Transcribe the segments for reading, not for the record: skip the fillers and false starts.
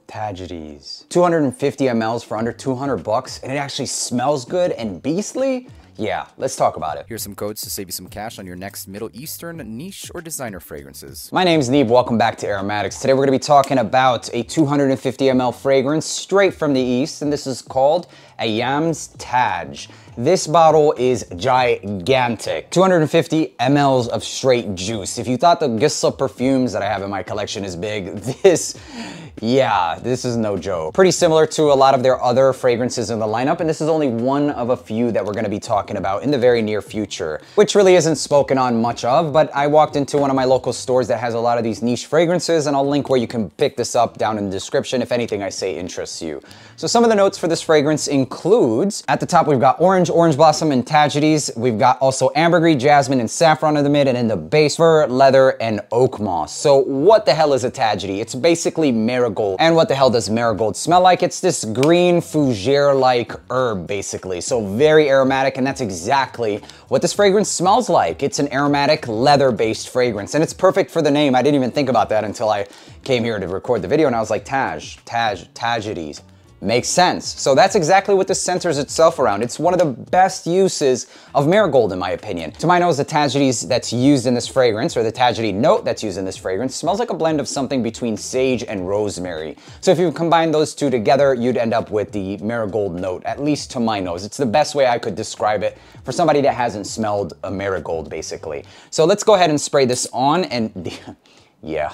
Tagides. 250 mLs for under 200 bucks, and it actually smells good and beastly? Yeah, let's talk about it. Here's some codes to save you some cash on your next Middle Eastern, niche, or designer fragrances. My name's Neeb, welcome back to AROMATIX. Today we're gonna be talking about a 250 ml fragrance straight from the East, and this is called Ayaam's Taj. This bottle is gigantic. 250 mLs of straight juice. If you thought the Ayaam Perfumes that I have in my collection is big, this is no joke. Pretty similar to a lot of their other fragrances in the lineup, and this is only one of a few that we're gonna be talking about in the very near future, which really isn't spoken on much of, but I walked into one of my local stores that has a lot of these niche fragrances, and I'll link where you can pick this up down in the description if anything I say interests you. So some of the notes for this fragrance includes, at the top we've got orange blossom, and tagides. We've got also ambergris, jasmine, and saffron in the mid, and in the base, fir, leather, and oak moss. So what the hell is a tagide? It's basically marigold. And what the hell does marigold smell like? It's this green fougere-like herb, basically. So very aromatic, and that's exactly what this fragrance smells like. It's an aromatic, leather-based fragrance, and it's perfect for the name. I didn't even think about that until I came here to record the video, and I was like, tagides. Makes sense. So that's exactly what this centers itself around. It's one of the best uses of marigold, in my opinion. To my nose, the tagides that's used in this fragrance, or the tagide note that's used in this fragrance, smells like a blend of something between sage and rosemary. So if you combine those two together, you'd end up with the marigold note, at least to my nose. It's the best way I could describe it for somebody that hasn't smelled a marigold, basically. So let's go ahead and spray this on, and yeah.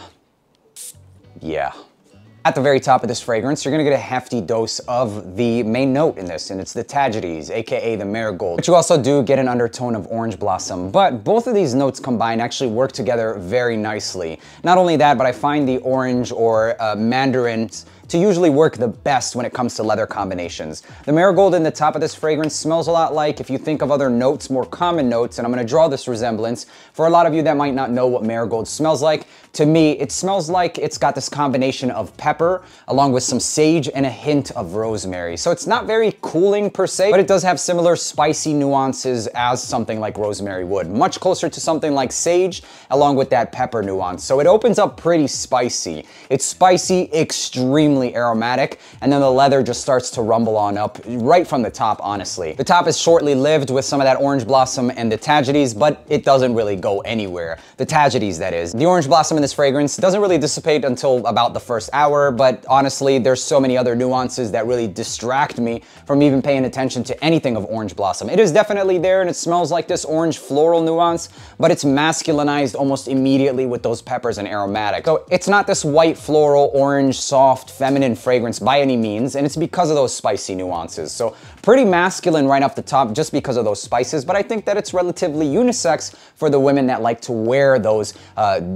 At the very top of this fragrance, you're gonna get a hefty dose of the main note in this, and it's the tagides, aka the marigold. But you also do get an undertone of orange blossom. But both of these notes combined actually work together very nicely. Not only that, but I find the orange or mandarins to usually work the best when it comes to leather combinations. The marigold in the top of this fragrance smells a lot like, if you think of other notes, more common notes, and I'm gonna draw this resemblance. For a lot of you that might not know what marigold smells like, to me, it smells like it's got this combination of pepper along with some sage and a hint of rosemary. So it's not very cooling per se, but it does have similar spicy nuances as something like rosemary would. Much closer to something like sage along with that pepper nuance. So it opens up pretty spicy. It's spicy, extremely aromatic, and then the leather just starts to rumble on up right from the top, honestly. The top is shortly lived with some of that orange blossom and the tagides, but it doesn't really go anywhere. The tagides, that is. The orange blossom in this fragrance doesn't really dissipate until about the first hour, but honestly, there's so many other nuances that really distract me from even paying attention to anything of orange blossom. It is definitely there, and it smells like this orange floral nuance, but it's masculinized almost immediately with those peppers and aromatic. So it's not this white floral, orange, soft, feminine fragrance by any means, and it's because of those spicy nuances. So pretty masculine right off the top just because of those spices, but I think that it's relatively unisex for the women that like to wear those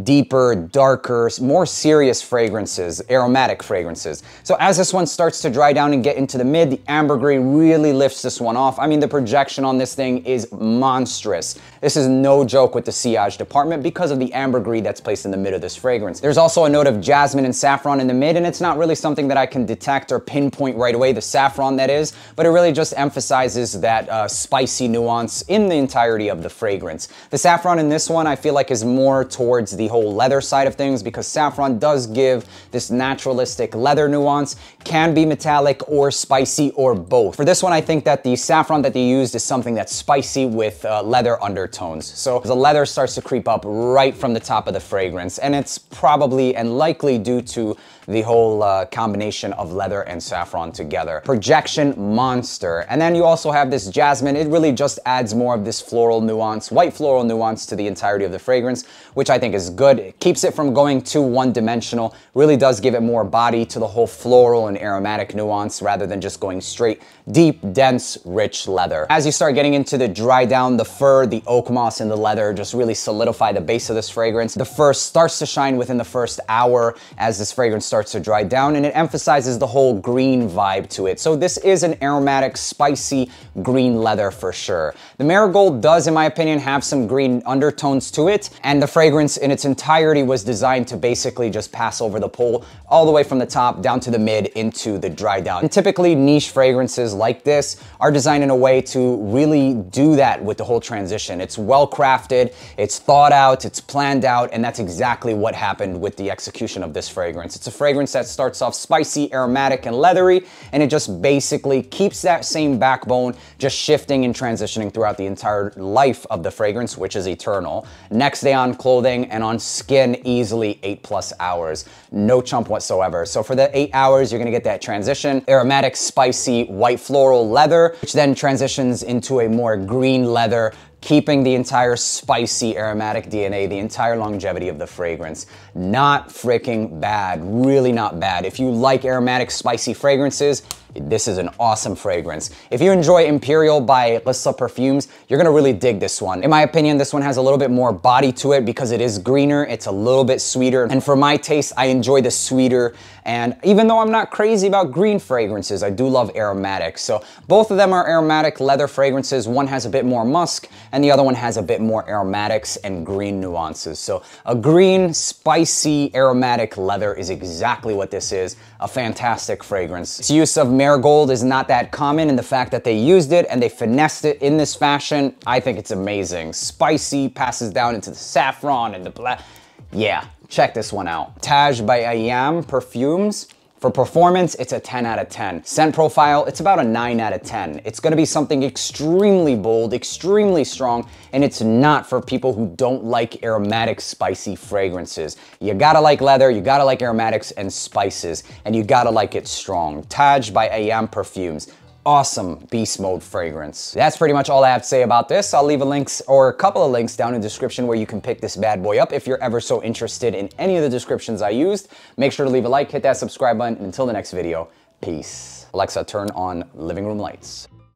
deeper, darker, more serious fragrances, aromatic fragrances. So as this one starts to dry down and get into the mid, the ambergris really lifts this one off. I mean, the projection on this thing is monstrous. This is no joke with the sillage department because of the ambergris that's placed in the mid of this fragrance. There's also a note of jasmine and saffron in the mid, and it's not really something that I can detect or pinpoint right away, the saffron that is, but it really just emphasizes that spicy nuance in the entirety of the fragrance. The saffron in this one I feel like is more towards the whole leather side of things, because saffron does give this naturalistic leather nuance, can be metallic or spicy or both. For this one, I think that the saffron that they used is something that's spicy with leather undertones. So the leather starts to creep up right from the top of the fragrance, and it's probably and likely due to the whole combination of leather and saffron together. Projection monster. And then you also have this jasmine. It really just adds more of this floral nuance, white floral nuance to the entirety of the fragrance, which I think is good. It keeps it from going too one-dimensional, really does give it more body to the whole floral and aromatic nuance rather than just going straight deep, dense, rich leather. As you start getting into the dry down, the fir, the oak moss, and the leather just really solidify the base of this fragrance. The fir starts to shine within the first hour as this fragrance starts to dry down, and it emphasizes the whole green vibe to it. So this is an aromatic, spicy green leather for sure. The marigold does, in my opinion, have some green undertones to it, and the fragrance in its entirety was designed to basically just pass over the pole all the way from the top down to the mid into the dry down. And typically niche fragrances like this are designed in a way to really do that with the whole transition. It's well crafted, it's thought out, it's planned out, and that's exactly what happened with the execution of this fragrance. It's a fragrance that starts off spicy, aromatic, and leathery, and it just basically keeps that same backbone, just shifting and transitioning throughout the entire life of the fragrance, which is eternal. Next day on clothing and on skin, easily 8+ hours. No chump whatsoever. So for the 8 hours, you're gonna get that transition. Aromatic, spicy, white floral leather, which then transitions into a more green leather, keeping the entire spicy aromatic DNA, the entire longevity of the fragrance. Not freaking bad, really not bad. If you like aromatic, spicy fragrances, this is an awesome fragrance. If you enjoy Imperial by Ayaam Perfumes, you're gonna really dig this one. In my opinion, this one has a little bit more body to it because it is greener, it's a little bit sweeter, and for my taste, I enjoy the sweeter, and even though I'm not crazy about green fragrances, I do love aromatics. So both of them are aromatic leather fragrances. One has a bit more musk, and the other one has a bit more aromatics and green nuances. So a green, spicy, aromatic leather is exactly what this is. A fantastic fragrance. Its use of marigold is not that common, and the fact that they used it and they finessed it in this fashion, I think it's amazing. Spicy, passes down into the saffron and the black. Yeah, check this one out. Taj by Ayaam Perfumes. For performance, it's a 10 out of 10. Scent profile, it's about a 9 out of 10. It's gonna be something extremely bold, extremely strong, and it's not for people who don't like aromatic, spicy fragrances. You gotta like leather, you gotta like aromatics and spices, and you gotta like it strong. Taj by Ayaam Perfumes. Awesome beast mode fragrance. That's pretty much all I have to say about this. I'll leave a links or a couple of links down in the description where you can pick this bad boy up if you're ever so interested in any of the descriptions I used. Make sure to leave a like, hit that subscribe button, and until the next video, peace. Alexa, turn on living room lights.